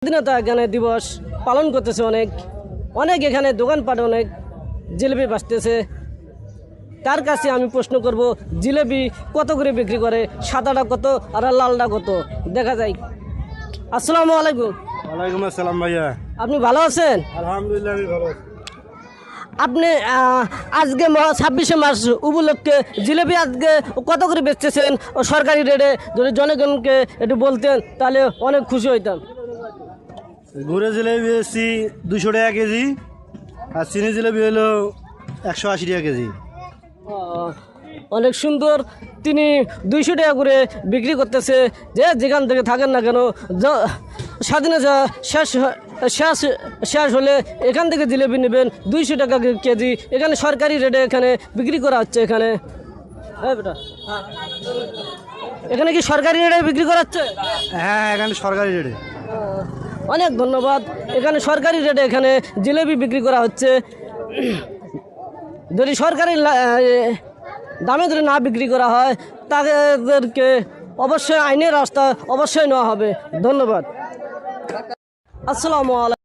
স্বাধীনতা এখানে দিবস পালন করতেছে অনেক অনেক এখানে দোকানপাট অনেক জিলেবি বাঁচতেছে। তার কাছে আমি প্রশ্ন করব, জিলেবি কত করে বিক্রি করে? সাদাটা কত আর লালটা কত? দেখা যায়। আসসালামু আলাইকুম। ওয়ালাইকুম আসসালাম ভাইয়া। আপনি ভালো আছেন? আলহামদুলিল্লাহ আমি ভালো আছি। আপনি আজকে 26শে মার্চ উপলক্ষে জিলেবি আজকে কত করে বেচতেছেন সরকারি রেটে? যদি জনগণকে একটু বলতেন তাহলে অনেক খুশি হইতাম। গুড়ে জিলেবি বেশি 200 টাকা কেজি, আর চিনি জিলেবি হলো 180 টাকা কেজি। অনেক সুন্দর। তিনি 200 টাকা করে বিক্রি করতেছে। যে যেখান থেকে থাকেন না কেন, স্বাধীনতা শেষ হলে এখান থেকে জিলেবি নেবেন 200 টাকা কেজি। এখানে সরকারি রেটে এখানে বিক্রি করা হচ্ছে। এখানে বেটা, এখানে কি সরকারি রেটে বিক্রি করা হচ্ছে? হ্যাঁ, এখানে সরকারি রেটে। অনেক ধন্যবাদ। এখানে সরকারি রেটে এখানে জিলেবি বিক্রি করা হচ্ছে। যদি সরকারি দামে যদি না বিক্রি করা হয় তাদেরকে অবশ্যই আইনের রাস্তা অবশ্যই নেওয়া হবে। ধন্যবাদ। আসসালামু আলাইকুম।